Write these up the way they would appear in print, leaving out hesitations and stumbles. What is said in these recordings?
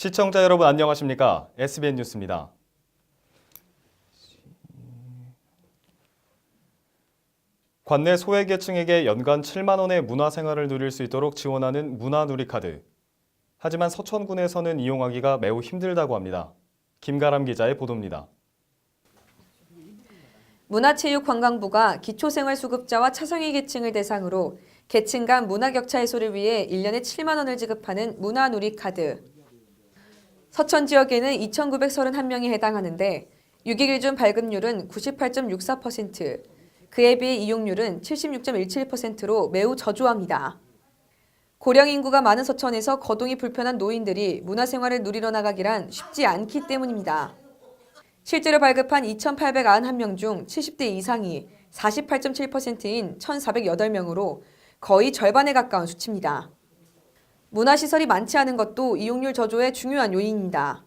시청자 여러분 안녕하십니까? SBN 뉴스입니다. 관내 소외계층에게 연간 7만 원의 문화생활을 누릴 수 있도록 지원하는 문화누리카드. 하지만 서천군에서는 이용하기가 매우 힘들다고 합니다. 김가람 기자의 보도입니다. 문화체육관광부가 기초생활수급자와 차상위 계층을 대상으로 계층 간 문화격차 해소를 위해 1년에 7만 원을 지급하는 문화누리카드. 서천 지역에는 2,931명이 해당하는데 6일 기준 발급률은 98.64%, 그에 비해 이용률은 76.17%로 매우 저조합니다. 고령 인구가 많은 서천에서 거동이 불편한 노인들이 문화생활을 누리러 나가기란 쉽지 않기 때문입니다. 실제로 발급한 2,891명 중 70대 이상이 48.7%인 1,408명으로 거의 절반에 가까운 수치입니다. 문화시설이 많지 않은 것도 이용률 저조의 중요한 요인입니다.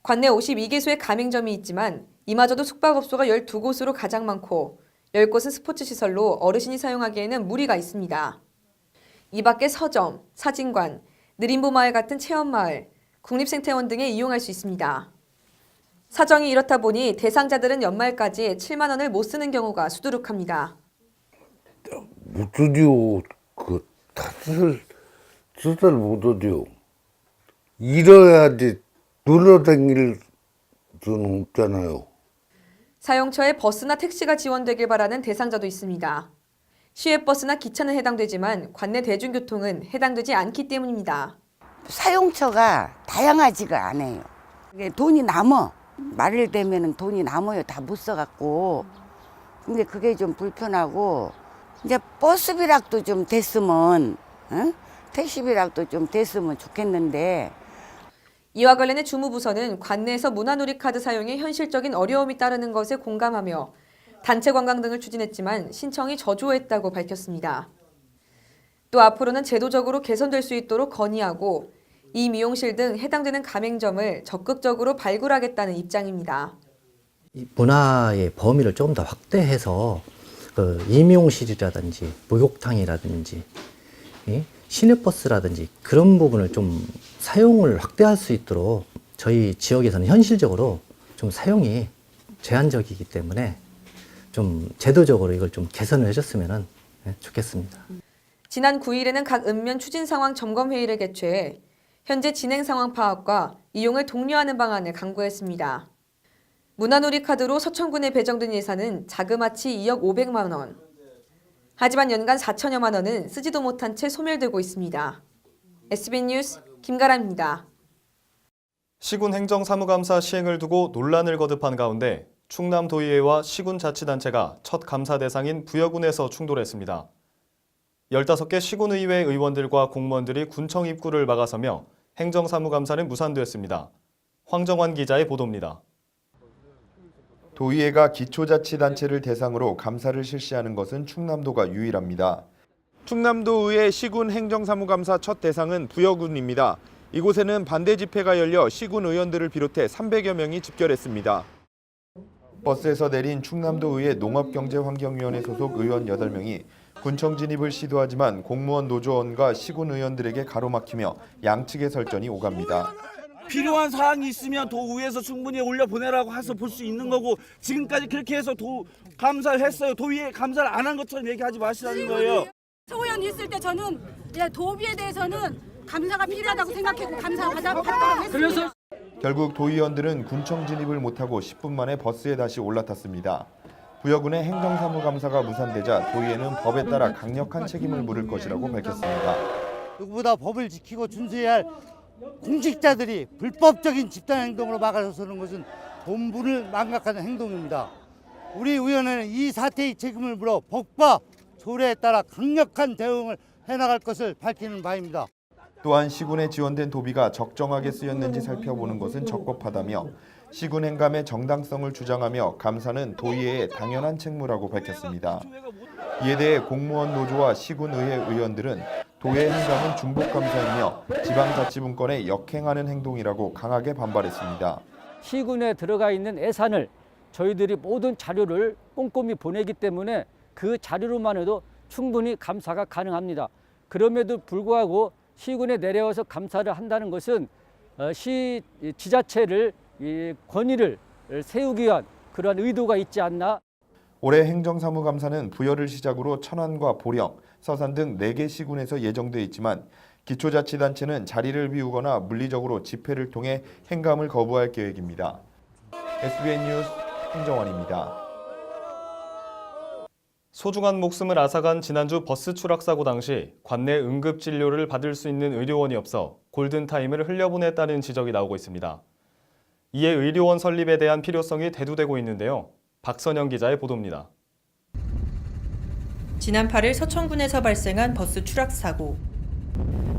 관내 52개소의 가맹점이 있지만 이마저도 숙박업소가 12곳으로 가장 많고 10곳은 스포츠시설로 어르신이 사용하기에는 무리가 있습니다. 이 밖에 서점, 사진관, 느림보마을 같은 체험마을, 국립생태원 등에 이용할 수 있습니다. 사정이 이렇다 보니 대상자들은 연말까지 7만 원을 못 쓰는 경우가 수두룩합니다. 못 드디어 뜻을 못 드디어 잃어야지 놀러 다닐 수는 없잖아요. 사용처에 버스나 택시가 지원되길 바라는 대상자도 있습니다. 시외버스나 기차는 해당되지만 관내 대중교통은 해당되지 않기 때문입니다. 사용처가 다양하지가 않아요. 돈이 남어. 말일 되면 돈이 남아요. 다 못 써갖고. 근데 그게 좀 불편하고, 이제 버스비락도 좀 됐으면, 응? 택시비락도 좀 됐으면 좋겠는데. 이와 관련해 주무부서는 관내에서 문화누리카드 사용에 현실적인 어려움이 따르는 것에 공감하며 단체 관광 등을 추진했지만 신청이 저조했다고 밝혔습니다. 또 앞으로는 제도적으로 개선될 수 있도록 건의하고 이 미용실 등 해당되는 가맹점을 적극적으로 발굴하겠다는 입장입니다. 문화의 범위를 조금 더 확대해서 임용실이라든지 목욕탕이라든지 시내버스라든지 그런 부분을 좀 사용을 확대할 수 있도록 저희 지역에서는 현실적으로 좀 사용이 제한적이기 때문에 좀 제도적으로 이걸 좀 개선을 해줬으면 좋겠습니다. 지난 9일에는 각 읍면 추진 상황 점검 회의를 개최해 현재 진행 상황 파악과 이용을 독려하는 방안을 강구했습니다. 문화누리카드로 서천군에 배정된 예산은 자그마치 2억 500만 원. 하지만 연간 4천여만 원은 쓰지도 못한 채 소멸되고 있습니다. SBN 뉴스 김가람입니다. 시군 행정사무감사 시행을 두고 논란을 거듭한 가운데 충남도의회와 시군자치단체가 첫 감사 대상인 부여군에서 충돌했습니다. 15개 시군의회 의원들과 공무원들이 군청 입구를 막아서며 행정사무감사는 무산됐습니다. 황정환 기자의 보도입니다. 도의회가 기초자치단체를 대상으로 감사를 실시하는 것은 충남도가 유일합니다. 충남도의회 시군 행정사무감사 첫 대상은 부여군입니다. 이곳에는 반대 집회가 열려 시군 의원들을 비롯해 300여 명이 집결했습니다. 버스에서 내린 충남도의회 농업경제환경위원회 소속 의원 8명이 군청 진입을 시도하지만 공무원 노조원과 시군 의원들에게 가로막히며 양측의 설전이 오갑니다. 필요한 사항이 있으면 도의회에서 충분히 올려보내라고 해서 볼 수 있는 거고 지금까지 그렇게 해서 감사를 했어요. 도의회 감사를 안 한 것처럼 얘기하지 마시라는 거예요. 소위원 있을 때 저는 도비에 대해서는 감사가 필요하다고 생각했고 감사 받도록 했습니다. 결국 도의원들은 군청 진입을 못하고 10분 만에 버스에 다시 올라탔습니다. 부여군의 행정사무감사가 무산되자 도의회는 법에 따라 강력한 책임을 물을 것이라고 밝혔습니다. 누구보다 법을 지키고 준수해야 할 공직자들이 불법적인 집단행동으로 막아서는 것은 본분을 망각하는 행동입니다. 우리 의원회는 이 사태의 책임을 물어 법과 조례에 따라 강력한 대응을 해나갈 것을 밝히는 바입니다. 또한 시군에 지원된 도비가 적정하게 쓰였는지 살펴보는 것은 적법하다며 시군 행감의 정당성을 주장하며 감사는 도의회의 당연한 책무라고 밝혔습니다. 이에 대해 공무원 노조와 시군의회 의원들은 도의 행감은 중복감사이며 지방자치분권에 역행하는 행동이라고 강하게 반발했습니다. 시군에 들어가 있는 예산을 저희들이 모든 자료를 꼼꼼히 보내기 때문에 그 자료로만 해도 충분히 감사가 가능합니다. 그럼에도 불구하고 시군에 내려와서 감사를 한다는 것은 시 지자체를 권위를 세우기 위한 그러한 의도가 있지 않나. 올해 행정사무감사는 부여를 시작으로 천안과 보령, 서산 등 4개 시군에서 예정돼 있지만 기초자치단체는 자리를 비우거나 물리적으로 집회를 통해 행감을 거부할 계획입니다. SBN 뉴스 행정원입니다. 소중한 목숨을 앗아간 지난주 버스 추락 사고 당시 관내 응급 진료를 받을 수 있는 의료원이 없어 골든타임을 흘려보냈다는 지적이 나오고 있습니다. 이에 의료원 설립에 대한 필요성이 대두되고 있는데요. 박선영 기자의 보도입니다. 지난 8일 서천군에서 발생한 버스 추락 사고.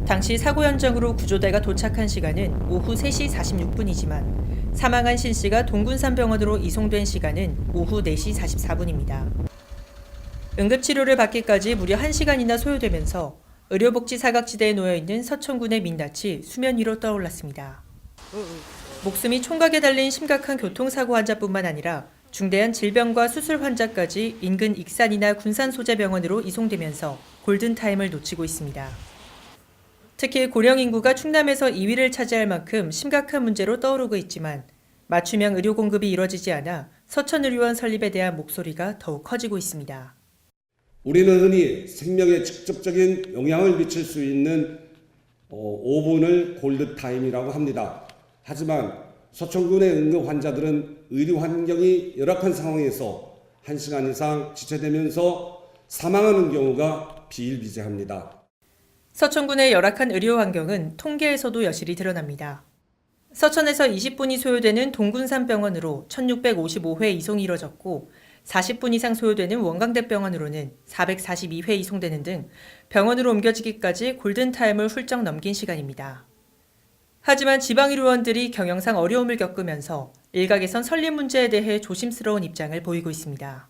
당시 사고 현장으로 구조대가 도착한 시간은 오후 3시 46분이지만 사망한 신 씨가 동군산병원으로 이송된 시간은 오후 4시 44분입니다. 응급치료를 받기까지 무려 1시간이나 소요되면서 의료복지 사각지대에 놓여있는 서천군의 민낯이 수면 위로 떠올랐습니다. 목숨이 총각에 달린 심각한 교통사고 환자뿐만 아니라 중대한 질병과 수술 환자까지 인근 익산이나 군산소재병원으로 이송되면서 골든타임을 놓치고 있습니다. 특히 고령 인구가 충남에서 2위를 차지할 만큼 심각한 문제로 떠오르고 있지만 맞춤형 의료 공급이 이뤄지지 않아 서천의료원 설립에 대한 목소리가 더욱 커지고 있습니다. 우리는 흔히 생명에 직접적인 영향을 미칠 수 있는 5분을 골든타임이라고 합니다. 하지만 서천군의 응급 환자들은 의료 환경이 열악한 상황에서 1시간 이상 지체되면서 사망하는 경우가 비일비재합니다. 서천군의 열악한 의료 환경은 통계에서도 여실히 드러납니다. 서천에서 20분이 소요되는 동군산병원으로 1655회 이송이 이뤄졌고 40분 이상 소요되는 원광대병원으로는 442회 이송되는 등 병원으로 옮겨지기까지 골든타임을 훌쩍 넘긴 시간입니다. 하지만 지방의료원들이 경영상 어려움을 겪으면서 일각에선 설립 문제에 대해 조심스러운 입장을 보이고 있습니다.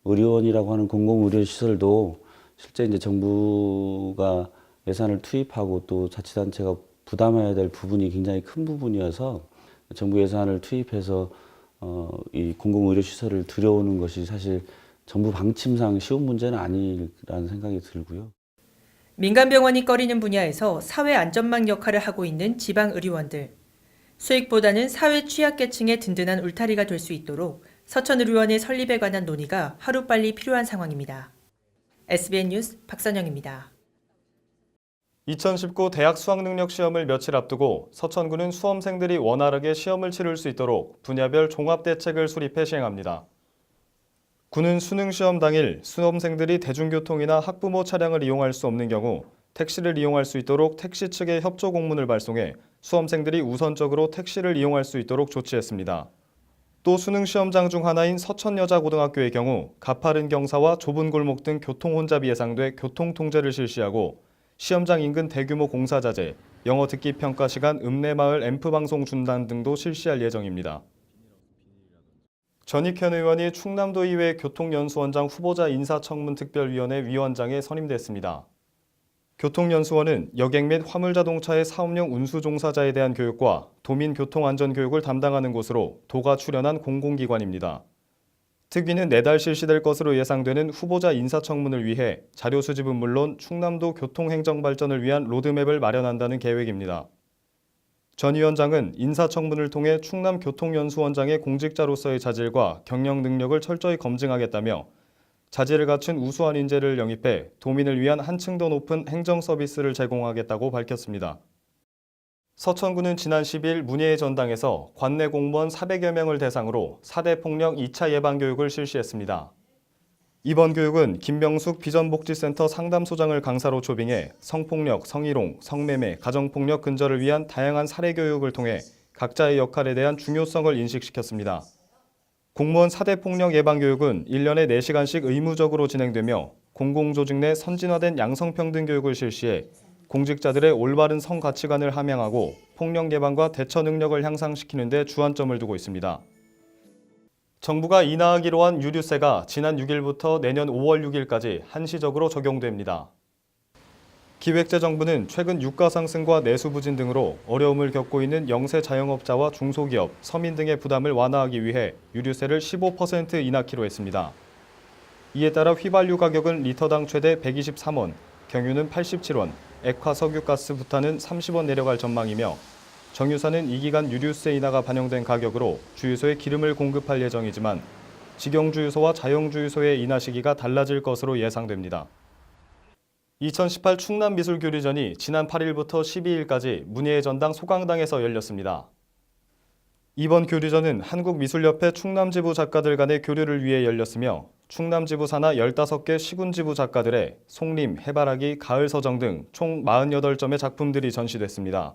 의료원이라고 하는 공공의료시설도 실제 이제 정부가 예산을 투입하고 또 자치단체가 부담해야 될 부분이 굉장히 큰 부분이어서 정부 예산을 투입해서 이 공공의료시설을 들여오는 것이 사실 정부 방침상 쉬운 문제는 아니라는 생각이 들고요. 민간병원이 꺼리는 분야에서 사회 안전망 역할을 하고 있는 지방의료원들. 수익보다는 사회 취약계층의 든든한 울타리가 될 수 있도록 서천의료원의 설립에 관한 논의가 하루빨리 필요한 상황입니다. SBN 뉴스 박선영입니다. 2019 대학 수학능력시험을 며칠 앞두고 서천구는 수험생들이 원활하게 시험을 치를 수 있도록 분야별 종합대책을 수립해 시행합니다. 구는 수능시험 당일 수험생들이 대중교통이나 학부모 차량을 이용할 수 없는 경우 택시를 이용할 수 있도록 택시 측에 협조 공문을 발송해 수험생들이 우선적으로 택시를 이용할 수 있도록 조치했습니다. 또 수능시험장 중 하나인 서천여자고등학교의 경우 가파른 경사와 좁은 골목 등 교통혼잡이 예상돼 교통통제를 실시하고 시험장 인근 대규모 공사 자재, 영어 듣기 평가 시간 읍내마을 앰프방송 중단 등도 실시할 예정입니다. 전익현 의원이 충남도의회 교통연수원장 후보자 인사청문 특별위원회 위원장에 선임됐습니다. 교통연수원은 여객 및 화물자동차의 사업용 운수 종사자에 대한 교육과 도민교통안전교육을 담당하는 곳으로 도가 출연한 공공기관입니다. 특위는 내달 실시될 것으로 예상되는 후보자 인사청문을 위해 자료 수집은 물론 충남도 교통행정 발전을 위한 로드맵을 마련한다는 계획입니다. 전 위원장은 인사청문을 통해 충남교통연수원장의 공직자로서의 자질과 경영 능력을 철저히 검증하겠다며 자질을 갖춘 우수한 인재를 영입해 도민을 위한 한층 더 높은 행정 서비스를 제공하겠다고 밝혔습니다. 서천구는 지난 10일 문예의 전당에서 관내 공무원 400여 명을 대상으로 4대 폭력 2차 예방 교육을 실시했습니다. 이번 교육은 김명숙 비전복지센터 상담소장을 강사로 초빙해 성폭력, 성희롱, 성매매, 가정폭력 근절을 위한 다양한 사례 교육을 통해 각자의 역할에 대한 중요성을 인식시켰습니다. 공무원 4대 폭력 예방 교육은 1년에 4시간씩 의무적으로 진행되며 공공조직 내 선진화된 양성평등 교육을 실시해 공직자들의 올바른 성가치관을 함양하고 폭력 예방과 대처 능력을 향상시키는 데 주안점을 두고 있습니다. 정부가 인하하기로 한 유류세가 지난 6일부터 내년 5월 6일까지 한시적으로 적용됩니다. 기획재정부는 최근 유가 상승과 내수 부진 등으로 어려움을 겪고 있는 영세 자영업자와 중소기업, 서민 등의 부담을 완화하기 위해 유류세를 15% 인하키로 했습니다. 이에 따라 휘발유 가격은 리터당 최대 123원, 경유는 87원, 액화 석유가스 부탄은 30원 내려갈 전망이며 정유사는 이 기간 유류세 인하가 반영된 가격으로 주유소에 기름을 공급할 예정이지만 직영주유소와 자영주유소의 인하 시기가 달라질 것으로 예상됩니다. 2018 충남미술교류전이 지난 8일부터 12일까지 문예의 전당 소강당에서 열렸습니다. 이번 교류전은 한국미술협회 충남지부 작가들 간의 교류를 위해 열렸으며 충남지부 산하 15개 시군지부 작가들의 송림, 해바라기, 가을서정 등 총 48점의 작품들이 전시됐습니다.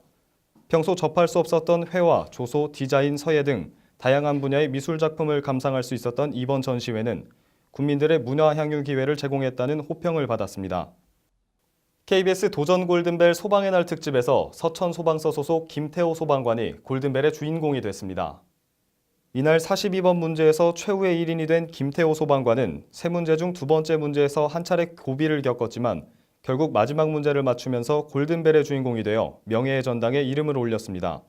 평소 접할 수 없었던 회화, 조소, 디자인, 서예 등 다양한 분야의 미술 작품을 감상할 수 있었던 이번 전시회는 국민들의 문화 향유 기회를 제공했다는 호평을 받았습니다. KBS 도전 골든벨 소방의 날 특집에서 서천 소방서 소속 김태호 소방관이 골든벨의 주인공이 됐습니다. 이날 42번 문제에서 최후의 1인이 된 김태호 소방관은 3문제 중 2번째 문제에서 한 차례 고비를 겪었지만 결국 마지막 문제를 맞추면서 골든벨의 주인공이 되어 명예의 전당에 이름을 올렸습니다.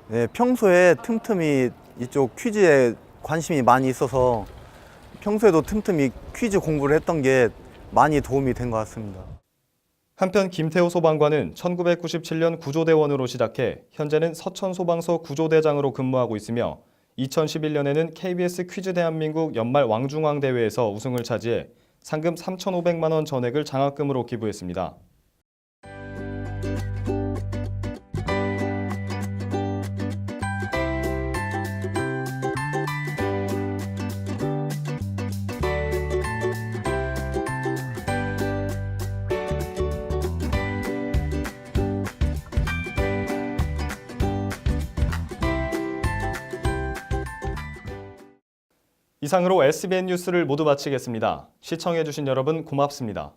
네, 평소에 틈틈이 이쪽 퀴즈에 관심이 많이 있어서 평소에도 틈틈이 퀴즈 공부를 했던 게 많이 도움이 된 것 같습니다. 한편 김태호 소방관은 1997년 구조대원으로 시작해 현재는 서천소방서 구조대장으로 근무하고 있으며 2011년에는 KBS 퀴즈 대한민국 연말 왕중왕 대회에서 우승을 차지해 상금 3,500만 원 전액을 장학금으로 기부했습니다. 이상으로 SBN 뉴스를 모두 마치겠습니다. 시청해주신 여러분 고맙습니다.